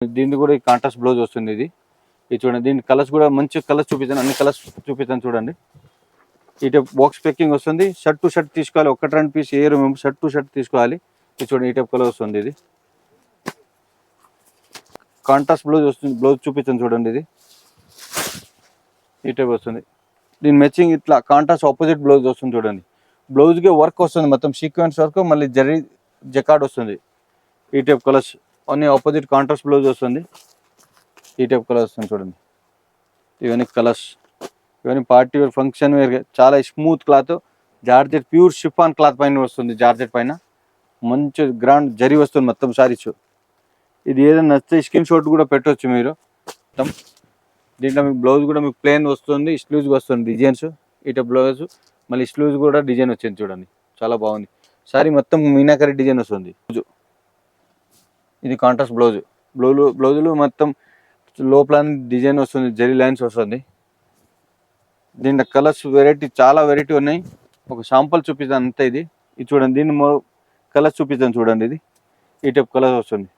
దీనికి కూడా ఈ కాంట్రాస్ట్ బ్లౌజ్ వస్తుంది. ఇది చూడండి. దీని కలర్స్ కూడా మంచి కలర్స్ చూపిస్తాను, అన్ని కలర్స్ చూపిస్తాను చూడండి. ఈ బాక్స్ ప్యాకింగ్ వస్తుంది. షర్ట్ టు షర్ట్ తీసుకోవాలి, ఒకటి రెండు పీస్ ఏరు మేము షర్ట్ టు షర్ట్ తీసుకోవాలి. ఇది చూడండి, ఈ టైప్ కలర్ వస్తుంది. ఇది కాంట్రాస్ట్ బ్లౌజ్ వస్తుంది. బ్లౌజ్ చూపిస్తాను చూడండి. ఇది ఈ టైప్ వస్తుంది. దీని మ్యాచింగ్ ఇట్లా కాంట్రాస్ట్ ఆపోజిట్ బ్లౌజ్ వస్తుంది చూడండి. బ్లౌజ్కి వర్క్ వస్తుంది, మొత్తం సీక్వెన్స్ వర్క్, మళ్ళీ జరీ జకార్డ్ వస్తుంది. ఈ టైప్ కలర్స్ అన్ని ఆపోజిట్ కాంట్రాస్ట్ బ్లౌజ్ వస్తుంది. ఈ టైప్ కలర్ వస్తుంది చూడండి. ఇవన్నీ కలర్స్, ఇవన్నీ పార్టీ వేర్, ఫంక్షన్ వేర్, చాలా smooth cloth, georgette pure chiffon cloth పైన వస్తుంది. జార్జెట్ పైన మంచి గ్రాండ్ జరీ వస్తుంది మొత్తం సారీస్. ఇది ఏదైనా నచ్చితే స్క్రీన్ షాట్ కూడా పెట్టవచ్చు మీరు. మొత్తం దీంట్లో మీకు బ్లౌజ్ కూడా మీకు ప్లెయిన్ వస్తుంది, స్లీవ్స్ వస్తుంది డిజైన్స్. ఈ టైప్ బ్లౌజ్ మళ్ళీ స్లీవ్స్ కూడా డిజైన్ వచ్చింది చూడండి, చాలా బాగుంది. సారీ మొత్తం మీనాకరీ డిజైన్ వస్తుంది. ఇది కాంట్రాస్ట్ బ్లౌజులు మొత్తం లోపల డిజైన్ వస్తుంది, జరీ లైన్స్ వస్తుంది. దీంట్లో కలర్స్ వెరైటీ, చాలా వెరైటీ ఉన్నాయి. ఒక శాంపుల్ చూపిస్తాను అంతే. ఇది చూడండి, దీన్ని కలర్స్ చూపిస్తాను చూడండి. ఇది ఈ టైప్ కలర్స్ వస్తుంది.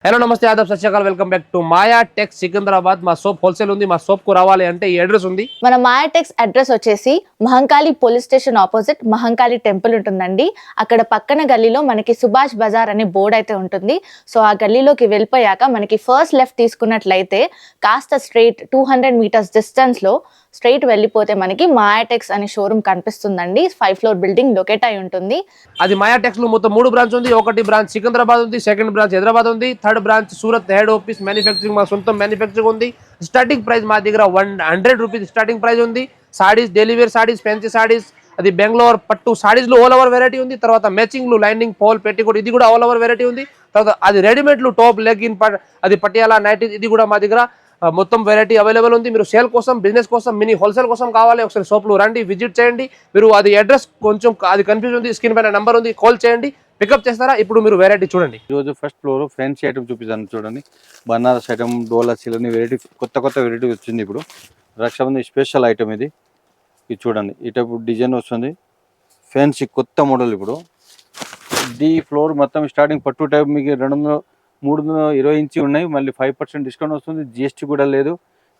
హలో నమస్తే, ఆదాబ్, సత్ శ్రీ అకాల్, welcome back to Maya Tex Secunderabad. మా సోప్ హోల్సేల్ ఉంది. మా సోప్ కు రావాలి అంటే ఈ అడ్రస్ ఉంది. మన మాయా టెక్స్ అడ్రస్ వచ్చేసి Mahankali police station opposite Mahankali temple ఉంటుందండి. అక్కడ పక్కన గల్లీలో మనకి సుభాష్ బజార్ అనే బోర్డు అయితే ఉంటుంది. సో ఆ గల్లీలోకి వెళ్ళిపోయాక మనకి ఫస్ట్ లెఫ్ట్ తీసుకున్నట్లయితే కాస్త స్ట్రైట్ 200 మీటర్స్ డిస్టెన్స్ లో స్ట్రైట్ వెళ్ళిపోతే మనకి మాయా టెక్స్ అనే షోరూమ్ కనిపిస్తుందండి. 5th ఫ్లోర్ బిల్డింగ్ లొకేట్ అయి ఉంటుంది. అది మాయా టెక్స్ లో మొత్తం 3 బ్రాంచ్ ఉంది. ఒకటి బ్రాంచ్ సికింద్రాబాద్ ఉంది, సెకండ్ బ్రాంచ్ హైదరాబాద్ ఉంది, third branch Surat head office manufacturing, మా సొంతం మ్యానుఫ్యాక్చరింగ్ ఉంది. స్టార్టింగ్ ప్రైస్ మా దగ్గర 100 రూపీస్ స్టార్టింగ్ ప్రైస్ ఉంది. Saris, daily wear saris, fancy saris, అది బెంగళూరు పట్టు సారీస్ లో ఆల్ ఓవర్ వెరైటీ ఉంది. తర్వాత మ్యాచింగ్ లు, లైనింగ్, పోల్, పెట్టికోట్, ఇది కూడా ఆల్ ఓవర్ వెరైటీ ఉంది. తర్వాత అది రెడీమేడ్ లు, టాప్, లెగ్గిన్, అది పటియాలా, నైట్, ఇది కూడా మా దగ్గర మొత్తం వెరైటీ అవైలబుల్ ఉంది. మీరు సేల్ కోసం, బిజినెస్ కోసం, మినీ హోల్సేల్ కోసం కావాలి, ఒకసారి షాప్లో రండి, విజిట్ చేయండి. మీరు అది అడ్రస్ కొంచెం అది కన్ఫ్యూజ్ ఉంది, స్క్రీన్ పైన నెంబర్ ఉంది, కాల్ చేయండి, పికప్ చేస్తారా. ఇప్పుడు మీరు వెరైటీ చూడండి. ఈరోజు ఫస్ట్ ఫ్లోర్ ఫ్రెండ్స్ ఐటమ్ చూపిస్తాను చూడండి. బనారస్ ఐటమ్, డోలా సిలని వెరైటీ, కొత్త వెరైటీ వచ్చింది ఇప్పుడు. రక్షాబంధన్ స్పెషల్ ఐటమ్ ఇది చూడండి. ఈ టైప్ డిజైన్ వస్తుంది, ఫ్యాన్సీ కొత్త మోడల్. ఇప్పుడు ఈ ఫ్లోర్ మొత్తం స్టార్టింగ్ పట్టు టైప్ మీకు 320 ఇంచి ఉన్నాయి. మళ్ళీ 5% డిస్కౌంట్ వస్తుంది, జిఎస్టీ కూడా లేదు.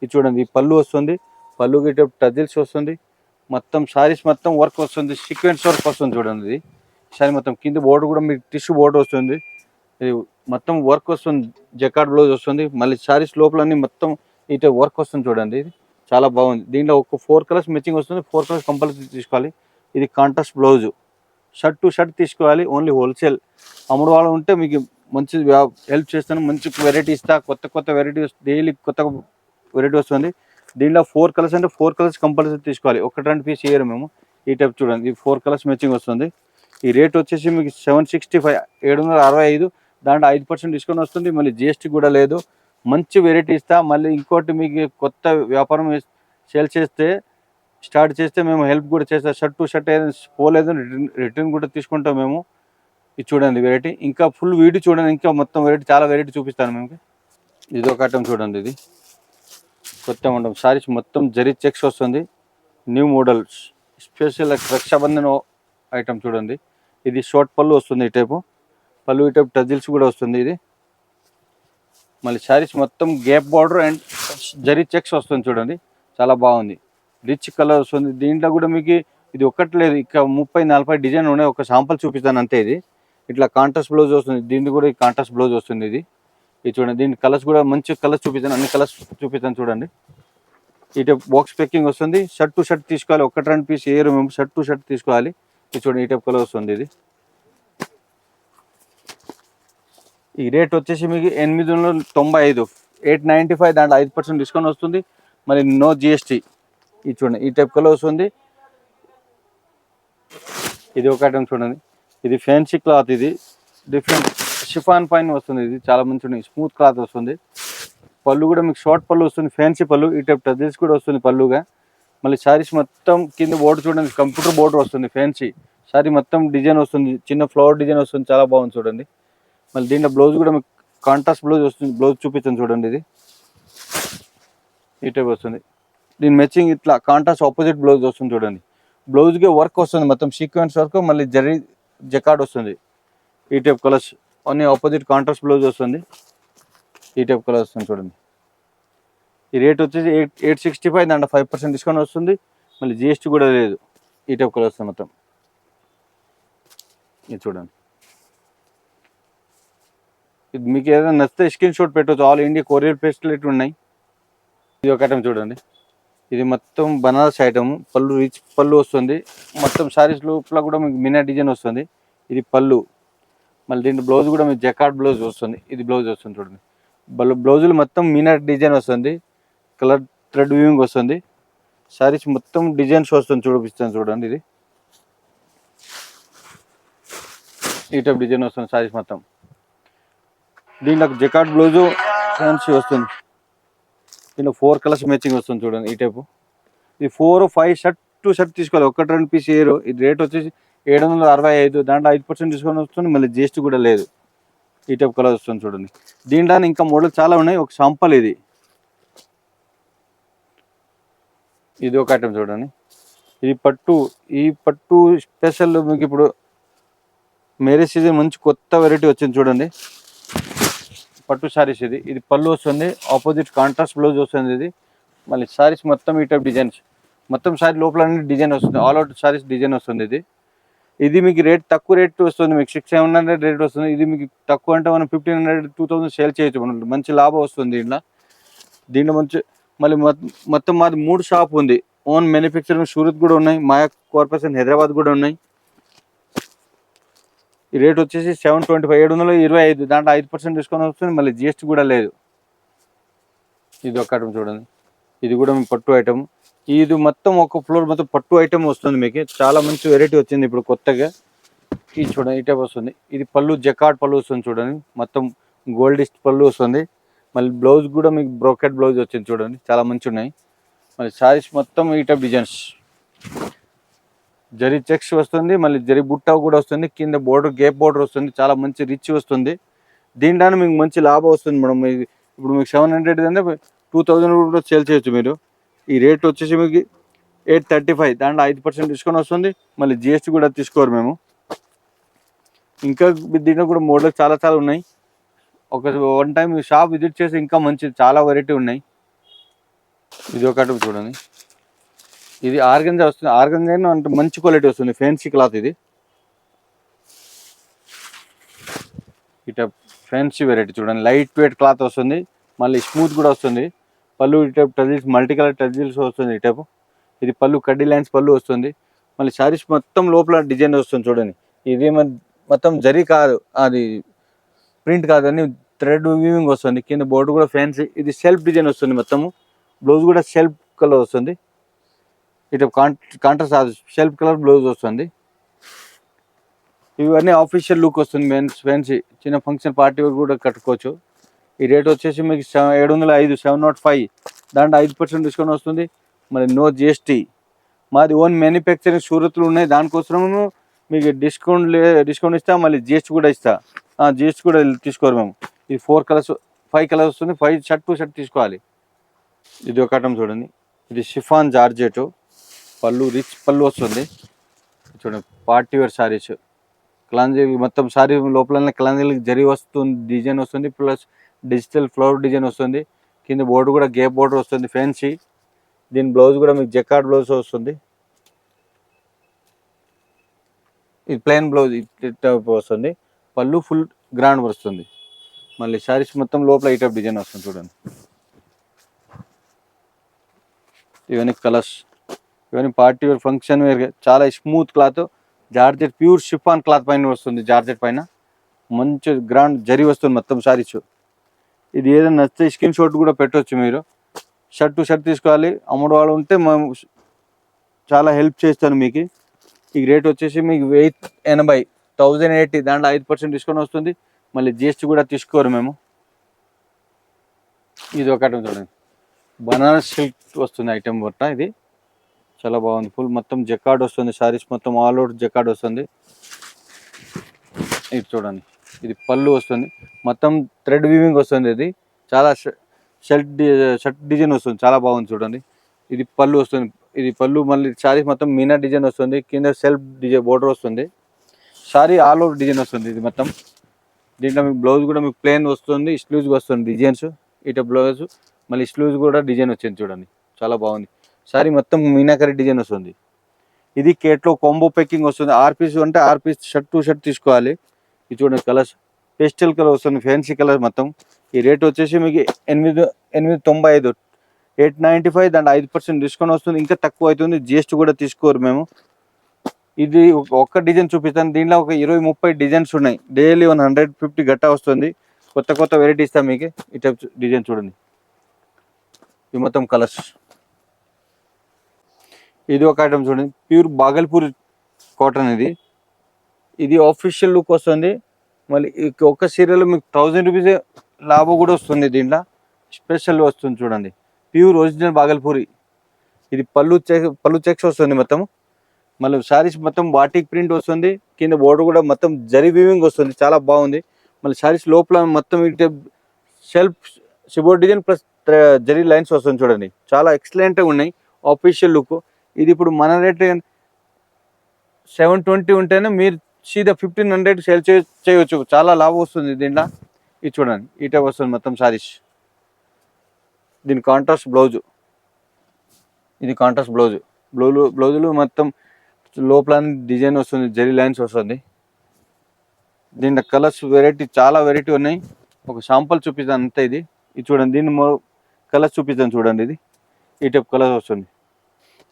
ఇది చూడండి, పళ్ళు వస్తుంది, పళ్ళుకి టైప్ టజిల్స్ వస్తుంది. మొత్తం సారీస్ మొత్తం వర్క్ వస్తుంది, సీక్వెన్స్ వర్క్ వస్తుంది చూడండి. ఇది సారీ మొత్తం కింద బోర్డర్ కూడా మీకు టిష్యూ బోర్డర్ వస్తుంది. ఇది మొత్తం వర్క్ వస్తుంది, జకార్డ్ బ్లౌజ్ వస్తుంది. మళ్ళీ సారీస్ లోపల అన్ని మొత్తం ఈ టైప్ వర్క్ వస్తుంది చూడండి. ఇది చాలా బాగుంది. దీంట్లో ఒక 4 కలర్స్ మ్యాచింగ్ వస్తుంది. 4 కలర్స్ కంపల్సరీ తీసుకోవాలి. ఇది contrast blouse, shirt to shirt తీసుకోవాలి. ఓన్లీ హోల్సేల్ అమ్ముడు వాళ్ళు ఉంటే మీకు మంచి హెల్ప్ చేస్తాను, మంచి వెరైటీ ఇస్తా. కొత్త వెరైటీ డైలీ కొత్త వెరైటీ వస్తుంది. దీంట్లో 4 కలర్స్ అంటే 4 కలర్స్ కంపల్సరీ తీసుకోవాలి, ఒకటి రెండు పీస్ చేయరు మేము. ఈ టైప్ చూడండి, ఈ 4 కలర్స్ మ్యాచింగ్ వస్తుంది. ఈ రేట్ వచ్చేసి మీకు 765, 765. దాంట్లో 5% డిస్కౌంట్ వస్తుంది, మళ్ళీ జిఎస్టీ కూడా లేదు. మంచి వెరైటీ ఇస్తా. మళ్ళీ ఇంకోటి, మీకు కొత్త వ్యాపారం సేల్ చేస్తే, స్టార్ట్ చేస్తే మేము హెల్ప్ కూడా చేస్తాం. షర్ట్ టు షర్ట్ ఏదైనా పోలేదు రిటర్న్ కూడా తీసుకుంటాం మేము. ఇది చూడండి వెరైటీ, ఇంకా ఫుల్ వీడియో చూడండి, ఇంకా మొత్తం వెరైటీ, చాలా వెరైటీ చూపిస్తాను మేము. ఇది ఒక ఐటమ్ చూడండి, ఇది కొత్త మోడల్ సారీస్, మొత్తం జరీ చెక్స్ వస్తుంది, new models, special Rakshabandhan item చూడండి. ఇది షార్ట్ పళ్ళు వస్తుంది, ఈ టైపు పళ్ళు, ఈ టైపు టజిల్స్ కూడా వస్తుంది. ఇది మళ్ళీ సారీస్ మొత్తం gap border and zari checks వస్తుంది చూడండి, చాలా బాగుంది. రిచ్ కలర్ వస్తుంది. దీంట్లో కూడా మీకు ఇది ఒక్కటి లేదు, ఇక 30-40 డిజైన్ ఉన్నాయి. ఒక శాంపుల్ చూపిస్తాను అంతే. ఇది ఇట్లా కాంట్రాస్ట్ బ్లౌజ్ వస్తుంది, దీనికి కూడా కాంట్రాస్ట్ బ్లౌజ్ వస్తుంది. ఇది చూడండి, దీని కలర్స్ కూడా మంచి కలర్స్ చూపిస్తాను, అన్ని కలర్స్ చూపిస్తాను చూడండి. ఈ టైప్ బాక్స్ ప్యాకింగ్ వస్తుంది. షర్ట్ టు షర్ట్ తీసుకోవాలి, ఒకటి రెండు పీస్ ఏరు మేము షర్ట్ టు షర్ట్ తీసుకోవాలి. ఇది చూడండి, ఈ టైప్ కలర్ వస్తుంది. ఇది ఈ రేట్ వచ్చేసి మీకు 895, 895. దాంట్లో 5% డిస్కౌంట్ వస్తుంది, మరి నో జిఎస్టీ. ఇది చూడండి, ఈ టైప్ కలర్ వస్తుంది. ఇది ఒక ఐటమ్ చూడండి, ఇది ఫ్యాన్సీ క్లాత్, ఇది డిఫరెంట్ షిఫాన్ పైన వస్తుంది. ఇది చాలా మంచి స్మూత్ క్లాత్ వస్తుంది. పళ్ళు కూడా మీకు షార్ట్ పళ్ళు వస్తుంది, ఫ్యాన్సీ పళ్ళు. ఈ టైప్ టజిల్స్ కూడా వస్తుంది పళ్ళుగా. మళ్ళీ సారీస్ మొత్తం కింద బోర్డు చూడండి, కంప్యూటర్ బోర్డర్ వస్తుంది. ఫ్యాన్సీ సారీ మొత్తం డిజైన్ వస్తుంది, చిన్న ఫ్లవర్ డిజైన్ వస్తుంది, చాలా బాగుంది చూడండి. మళ్ళీ దీంట్లో బ్లౌజ్ కూడా మీకు కాంట్రాస్ట్ బ్లౌజ్ వస్తుంది. బ్లౌజ్ చూపిస్తాను చూడండి. ఇది ఈ టైప్ వస్తుంది. దీని మ్యాచింగ్ ఇట్లా కాంట్రాస్ట్ ఆపోజిట్ బ్లౌజ్ వస్తుంది చూడండి. బ్లౌజ్కి వర్క్ వస్తుంది, మొత్తం సీక్వెన్స్ వర్క్, మళ్ళీ జరీ జకార్డ్ వస్తుంది. ఈ టైప్ కలర్స్ అన్ని ఆపోజిట్ కాంట్రాస్ట్ బ్లౌజ్ వస్తుంది. ఈ టైప్ కలర్ వస్తుంది చూడండి. ఈ రేట్ వచ్చేసి 865, దాంట్లో 5% డిస్కౌంట్ వస్తుంది, మళ్ళీ జిఎస్టీ కూడా లేదు. ఈ టైప్ కలర్ వస్తుంది మొత్తం. ఇది చూడండి. ఇది మీకు ఏదైనా నచ్చితే స్క్రీన్ షాట్ పెట్టవచ్చు. ఆల్ ఇండియా కొరియర్ ఫెసిలిటీ ఉన్నాయి. ఇది ఒక ఐటమ్ చూడండి. ఇది మొత్తం బనారస్ ఐటమ్, పళ్ళు రిచ్ పళ్ళు వస్తుంది. మొత్తం శారీస్ లోపల కూడా మీకు మినా డిజైన్ వస్తుంది. ఇది పళ్ళు. మళ్ళీ దీంట్లో బ్లౌజ్ కూడా మీకు జకార్డ్ బ్లౌజ్ వస్తుంది. ఇది బ్లౌజ్ వస్తుంది చూడండి. బ్లౌజులు మొత్తం మీనా డిజైన్ వస్తుంది, కలర్ థ్రెడ్ వీవింగ్ వస్తుంది. శారీస్ మొత్తం డిజైన్స్ వస్తుంది, చూపిస్తాను చూడండి. ఇది ఈ టైప్ డిజైన్ వస్తుంది శారీస్ మొత్తం. దీంట్లో జకార్డ్ బ్లౌజు ఫ్యాన్సీ వస్తుంది. దీంట్లో 4 కలర్స్ మ్యాచింగ్ వస్తుంది చూడండి. ఈ టైపు ఇది 4, 5 షర్ట్ టు షర్ట్ తీసుకోవాలి, 1-2 పీస్ ఏరు. ఇది రేట్ వచ్చేసి 765, దాంట్లో 5% డిస్కౌంట్ వస్తుంది, మళ్ళీ జిఎస్టీ కూడా లేదు. ఈ టైప్ కలర్ వస్తుంది చూడండి. దీంట్లో ఇంకా మోడల్ చాలా ఉన్నాయి. ఒక శాంపల్ ఇది. ఇది ఒక ఐటమ్ చూడండి. ఇది పట్టు. ఈ పట్టు స్పెషల్ మీకు ఇప్పుడు మ్యారేజ్ సీజన్ మంచి కొత్త వెరైటీ వచ్చింది చూడండి. పట్టు శారీస్ ఇది. ఇది పళ్ళు వస్తుంది, ఆపోజిట్ కాంట్రాస్ట్ బ్లౌజ్ వస్తుంది. ఇది మళ్ళీ శారీస్ మొత్తం ఈ టైప్ డిజైన్స్, మొత్తం శారీ లోపల డిజైన్ వస్తుంది, ఆల్ అవుట్ శారీస్ డిజైన్ వస్తుంది. ఇది మీకు రేట్ తక్కువ రేట్ వస్తుంది, మీకు 600-700 రేట్ వస్తుంది. ఇది మీకు తక్కువ అంటే మనం 1500-2000 సేల్ చేయొచ్చు, మనం మంచి లాభం వస్తుంది దీంట్లో మంచి. మళ్ళీ మొత్తం మాది 3 షాప్ ఉంది. ఓన్ మ్యానుఫ్యాక్చరింగ్ సూరత్ కూడా ఉన్నాయి, మాయా కార్పొరేషన్ హైదరాబాద్ కూడా ఉన్నాయి. ఈ రేట్ వచ్చేసి 725, దాంట్లో 5% డిస్కౌంట్ వస్తుంది, మళ్ళీ జిఎస్టీ కూడా లేదు. ఇది ఒక ఐటమ్ చూడండి. ఇది కూడా మీ పట్టు ఐటమ్. ఇది మొత్తం ఒక ఫ్లోర్ మొత్తం పట్టు ఐటమ్ వస్తుంది మీకు. చాలా మంచి వెరైటీ వచ్చింది ఇప్పుడు కొత్తగా. ఇది చూడండి, ఈ టైప్ వస్తుంది. ఇది పళ్ళు జకార్డ్ పళ్ళు వస్తుంది చూడండి, మొత్తం గోల్డిష్ పళ్ళు వస్తుంది. మళ్ళీ బ్లౌజ్ కూడా మీకు బ్రోకెట్ బ్లౌజ్ వచ్చింది చూడండి, చాలా మంచి ఉన్నాయి. మళ్ళీ శారీస్ మొత్తం ఈ టైప్ డిజైన్స్, జరీ చెక్స్ వస్తుంది, మళ్ళీ జరీ బుట్ట కూడా వస్తుంది, కింద బోర్డర్ గేప్ బోర్డర్ వస్తుంది, చాలా మంచి రిచ్ వస్తుంది. దీంట్లో మీకు మంచి లాభం వస్తుంది మేడం. ఇప్పుడు మీకు 700 అంటే 2000 కూడా సేల్ చేయొచ్చు మీరు. ఈ రేట్ వచ్చేసి మీకు 835, దాంట్లో 5% డిస్కౌంట్ వస్తుంది, మళ్ళీ జిఎస్టీ కూడా తీసుకోరు మేము. ఇంకా దీంట్లో కూడా మోడల్ చాలా చాలా ఉన్నాయి. వన్ టైం షాప్ విజిట్ చేసి ఇంకా మంచి చాలా వెరైటీ ఉన్నాయి. ఇది ఒకటి చూడండి. ఇది ఆర్గంజా వస్తుంది, ఆర్గంజా అంటే మంచి క్వాలిటీ వస్తుంది, ఫ్యాన్సీ క్లాత్. ఇది ఇట ఫ్యాన్సీ వెరైటీ చూడండి, లైట్ వెయిట్ క్లాత్ వస్తుంది, మళ్ళీ స్మూత్ కూడా వస్తుంది. పళ్ళు ఈ type tassels, multi colour tassels వస్తుంది ఈ టైపు. ఇది పళ్ళు కడ్డీ లైన్స్ పళ్ళు వస్తుంది. మళ్ళీ శారీస్ మొత్తం లోపల డిజైన్ వస్తుంది చూడండి. ఇది మొత్తం జరీ కాదు, అది ప్రింట్ కాదు, అని థ్రెడ్ వీవింగ్ వస్తుంది. కింద బోర్డు కూడా ఫ్యాన్సీ. ఇది సెల్ఫ్ డిజైన్ వస్తుంది మొత్తము. బ్లౌజ్ కూడా సెల్ఫ్ కలర్ వస్తుంది. ఇటు కాంట్రాస్ట్ సెల్ఫ్ కలర్ బ్లౌజ్ వస్తుంది. ఇవన్నీ ఆఫీషియల్ లుక్ వస్తుంది, ఫ్యాన్సీ. చిన్న ఫంక్షన్ పార్టీ కూడా కట్టుకోవచ్చు. ఈ రేట్ వచ్చేసి మీకు 705, 705, దాంట్లో 5% డిస్కౌంట్ వస్తుంది, మరి నో జిఎస్టీ. మాది ఓన్ మ్యానుఫ్యాక్చరింగ్ సూరత్లు ఉన్నాయి, దానికోసము మీకు డిస్కౌంట్ ఇస్తా, మళ్ళీ జిఎస్టీ కూడా ఇస్తా. జిఎస్టీ కూడా తీసుకోరు మేము. ఇది 4 కలర్స్, 5 కలర్స్ వస్తుంది, 5 షర్ట్ టు షర్ట్ తీసుకోవాలి. ఇది ఒక ఐటమ్ చూడండి. ఇది షిఫాన్ జార్జెట్ పళ్ళు, రిచ్ పళ్ళు వస్తుంది చూడండి. పార్టీ వేర్ శారీస్, క్లాంజీ మొత్తం శారీ లోపల క్లాంజీలకి జరీ వస్తుంది, డిజైన్ వస్తుంది, ప్లస్ డిజిటల్ ఫ్లవర్ డిజైన్ వస్తుంది. కింద బోర్డు కూడా గేప్ బోర్డర్ వస్తుంది, ఫ్యాన్సీ. దీని బ్లౌజ్ కూడా మీకు జకార్డ్ బ్లౌజ్ వస్తుంది. ఇది ప్లెయిన్ బ్లౌజ్ వస్తుంది, పళ్ళు ఫుల్ గ్రాండ్ వస్తుంది. మళ్ళీ శారీస్ మొత్తం లోపల ఈ టైప్ డిజైన్ వస్తుంది చూడండి. ఇవన్నీ కలర్స్, ఇవన్నీ పార్టీ వేర్, ఫంక్షన్ వేర్, చాలా smooth cloth, georgette pure chiffon cloth పైన వస్తుంది. జార్జెట్ పైన మంచి గ్రాండ్ జరీ వస్తుంది మొత్తం శారీస్. ఇది ఏదైనా నచ్చితే స్క్రీన్ షాట్ కూడా పెట్టవచ్చు మీరు. షర్ట్ టు షర్ట్ తీసుకోవాలి, అమ్ముడు వాళ్ళు ఉంటే మేము చాలా హెల్ప్ చేస్తాను మీకు. ఈ రేట్ వచ్చేసి మీకు 880, 1080, దాంట్లో 5% డిస్కౌంట్ వస్తుంది, మళ్ళీ జిఎస్టీ కూడా తీసుకోరు మేము. ఇది ఒక ఐటమ్ చూడండి, బనారస్ సిల్క్ వస్తుంది ఐటమ్ బట్ట. ఇది చాలా బాగుంది, ఫుల్ మొత్తం జకార్డ్ వస్తుంది, శారీస్ మొత్తం ఆల్ అవుట్ జకార్డ్ వస్తుంది. ఇది చూడండి, ఇది పళ్ళు వస్తుంది, మొత్తం థ్రెడ్ వీవింగ్ వస్తుంది. ఇది చాలా షర్ట్ డిజైన్ వస్తుంది, చాలా బాగుంది చూడండి. ఇది పళ్ళు వస్తుంది, ఇది పళ్ళు. మళ్ళీ శారీ మొత్తం మీనా డిజైన్ వస్తుంది, కింద సెల్ఫ్ డిజైన్ బోర్డర్ వస్తుంది, శారీ ఆల్ ఓవర్ డిజైన్ వస్తుంది. ఇది మొత్తం దీంట్లో మీకు బ్లౌజ్ కూడా మీకు ప్లెయిన్ వస్తుంది, స్లీవ్స్ వస్తుంది డిజైన్స్. ఇట బ్లౌజ్ మళ్ళీ స్లీవ్స్ కూడా డిజైన్ వచ్చింది చూడండి, చాలా బాగుంది. సారీ మొత్తం మీనాకరీ డిజైన్ వస్తుంది. ఇది కేట్లో కాంబో ప్యాకింగ్ వస్తుంది. 6 పీస్ అంటే 6 పీస్ షర్ట్ టు షర్ట్ తీసుకోవాలి. ఇది చూడండి కలర్స్, పేస్టల్ కలర్ వస్తుంది, ఫ్యాన్సీ కలర్ మొత్తం. ఈ రేట్ వచ్చేసి మీకు 895, 895. దాంట్లో 5% డిస్కౌంట్ వస్తుంది, ఇంకా తక్కువ అవుతుంది. జిఎస్టీ కూడా తీసుకోరు మేము. ఇది ఒక్క డిజైన్ చూపిస్తాను, దీంట్లో ఒక 20-30 డిజైన్స్ ఉన్నాయి. డైలీ 150 గట్టా వస్తుంది. కొత్త కొత్త వెరైటీ ఇస్తాం మీకు. ఈ టైప్ డిజైన్ చూడండి, ఇవి మొత్తం కలర్స్. ఇది ఒక ఐటమ్ చూడండి, ప్యూర్ బాగల్పూర్ కాటన్. ఇది ఆఫీషియల్ లుక్ వస్తుంది. మళ్ళీ ఒక్క సీరియల్ మీకు 1000 రూపీస్ లాభం కూడా వస్తుంది. దీంట్లో స్పెషల్ వస్తుంది చూడండి, ప్యూర్ ఒరిజినల్ బాగల్పూరి. ఇది పళ్ళు చెక్స్ వస్తుంది మొత్తం. మళ్ళీ శారీస్ మొత్తం బాటిక్ ప్రింట్ వస్తుంది, కింద బోర్డర్ కూడా మొత్తం జరీ వీవింగ్ వస్తుంది, చాలా బాగుంది. మళ్ళీ శారీస్ లోపల మొత్తం ఇటు సెల్ఫ్ షిబోర్డ్ డిజైన్ ప్లస్ జరీ లైన్స్ వస్తుంది చూడండి, చాలా ఎక్సలెంట్గా ఉన్నాయి. Official look. ఇది ఇప్పుడు మన రేట్ 720 ఉంటేనే మీరు సీదా 1500 సేల్ చేయవచ్చు, చాలా లాభం వస్తుంది దీంట్లో. ఇది చూడండి, ఈ టైప్ వస్తుంది మొత్తం శారీస్. దీని కాంట్రాస్ట్ బ్లౌజు, ఇది కాంట్రాస్ట్ బ్లౌజులు మొత్తం లోపల డిజైన్ వస్తుంది, జరీ లైన్స్ వస్తుంది. దీంట్లో కలర్స్ వెరైటీ, చాలా వెరైటీ ఉన్నాయి. ఒక శాంపుల్ చూపిస్తాను అంతే. ఇది చూడండి, దీన్ని కలర్స్ చూపిస్తాను చూడండి. ఇది ఈ టైప్ కలర్స్ వస్తుంది.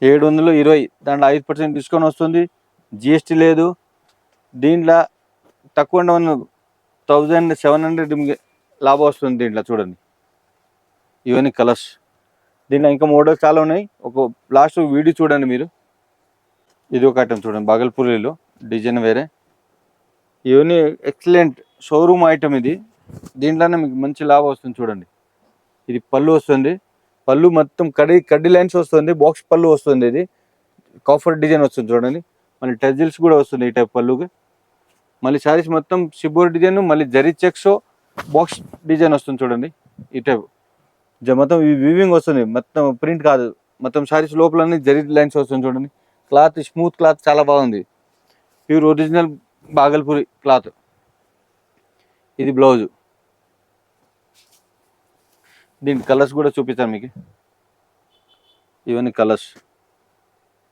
720, దాంట్లో 5% డిస్కౌంట్ వస్తుంది, జిఎస్టీ లేదు. దీంట్లో తక్కువ 1700 లాభం వస్తుంది దీంట్లో చూడండి. ఇవన్నీ కలర్స్. దీంట్లో ఇంకా మోడల్స్ చాలా ఉన్నాయి, ఒక లాస్ట్ వీడియో చూడండి మీరు. ఇది ఒక ఐటమ్ చూడండి, బాగల్పూరిలో డిజైన్ వేరే. ఇవన్నీ ఎక్సలెంట్ షోరూమ్ ఐటమ్. ఇది దీంట్లోనే మీకు మంచి లాభం వస్తుంది చూడండి. ఇది పళ్ళు వస్తుంది, పళ్ళు మొత్తం కడ్డీ లైన్స్ వస్తుంది, బాక్స్ పళ్ళు వస్తుంది. ఇది కాఫర్ డిజైన్ వస్తుంది చూడండి. మళ్ళీ టజిల్స్ కూడా వస్తుంది ఈ టైప్ పళ్ళుకి. మళ్ళీ శారీస్ మొత్తం షిబోర్ డిజైన్, మళ్ళీ జరీ చెక్స్, బాక్స్ డిజైన్ వస్తుంది చూడండి. ఈ టైప్ మొత్తం ఈ వీవింగ్ వస్తుంది, మొత్తం ప్రింట్ కాదు. మొత్తం శారీస్ లోపలన్నీ జరీ లైన్స్ వస్తుంది చూడండి. క్లాత్ స్మూత్ క్లాత్, చాలా బాగుంది. Pure original Bhagalpuri cloth. ఇది బ్లౌజ్. దీని కలర్స్ కూడా చూపిస్తాను మీకు. ఇవన్నీ కలర్స్.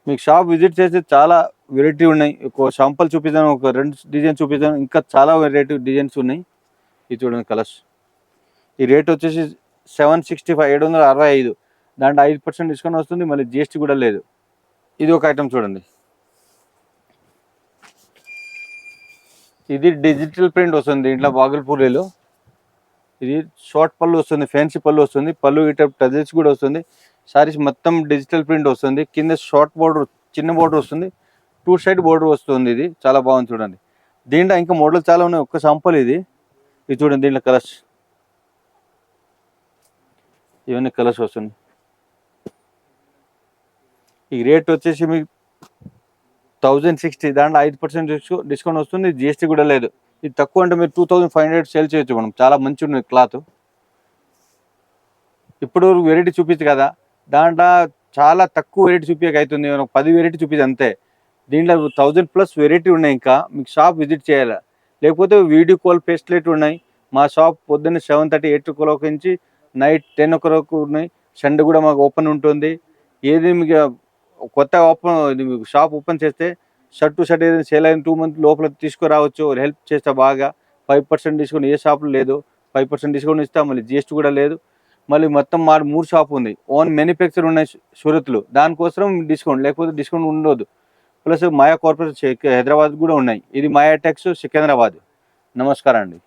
మీకు షాప్ విజిట్ చేస్తే చాలా వెరైటీ ఉన్నాయి. ఒక శాంపుల్ చూపిస్తాను, ఒక 2 డిజైన్ చూపిస్తాను, ఇంకా చాలా వెరైటీ డిజైన్స్ ఉన్నాయి. ఇది చూడండి కలర్స్. ఈ రేట్ వచ్చేసి 765, 765. దాంట్లో 5% డిస్కౌంట్ వస్తుంది, మళ్ళీ జిఎస్టీ కూడా లేదు. ఇది ఒక ఐటమ్ చూడండి, ఇది డిజిటల్ ప్రింట్ వస్తుంది దీంట్లో బాగల్పూరిలో. ఇది షార్ట్ పళ్ళు వస్తుంది, ఫ్యాన్సీ పళ్ళు వస్తుంది, పళ్ళు ఈ టైప్ టజిల్స్ కూడా వస్తుంది. సారీస్ మొత్తం డిజిటల్ ప్రింట్ వస్తుంది, కింద షార్ట్ బోర్డర్, చిన్న బోర్డర్ వస్తుంది, 2 సైడ్ బోర్డర్ వస్తుంది. ఇది చాలా బాగుంది చూడండి. దీంట్లో ఇంకా మోడల్ చాలా ఉన్నాయి, ఒక్క శాంపుల్ ఇది చూడండి. దీంట్లో కలర్స్, ఇవన్నీ కలర్స్ వస్తుంది. ఈ రేట్ వచ్చేసి మీకు 1060, దాంట్లో 5% డిస్కౌంట్ వస్తుంది, జిఎస్టీ కూడా లేదు. ఇది తక్కువ అంటే మీరు 2500 సేల్ చేయొచ్చు మనం, చాలా మంచి ఉంది క్లాత్. ఇప్పుడు వెరైటీ చూపించు కదా, దాంట్లో చాలా తక్కువ వెరైటీ చూపించక అవుతుంది, 10 వెరైటీ చూపించి అంతే. దీంట్లో 1000+ వెరైటీ ఉన్నాయి. ఇంకా మీకు షాప్ విజిట్ చేయాలి, లేకపోతే వీడియో కాల్ ఫెసిలిటీ ఉన్నాయి. మా షాప్ పొద్దున్న 7:30, 8 o'clock నుంచి నైట్ 10 o'clock ఉన్నాయి. సండే కూడా మాకు ఓపెన్ ఉంటుంది. ఏది మీకు కొత్త మీకు షాప్ ఓపెన్ చేస్తే షర్ట్ టు షర్ట్ ఏదైనా సేల్ అయిన 2 months లోపల తీసుకురావచ్చు, హెల్ప్ చేస్తా బాగా. 5% డిస్కౌంట్ ఏ షాప్లో లేదు, 5% డిస్కౌంట్ ఇస్తా, మళ్ళీ జిఎస్టీ కూడా లేదు. మళ్ళీ మొత్తం మా 3 షాప్ ఉంది, ఓన్ మ్యానుఫ్యాక్చర్ ఉన్నాయి సూరత్లో, దానికోసం డిస్కౌంట్, లేకపోతే డిస్కౌంట్ ఉండదు. ప్లస్ మాయా కార్పొరేషన్ హైదరాబాద్ కూడా ఉన్నాయి. ఇది మాయా టెక్స్ సికింద్రాబాద్. నమస్కారం అండి.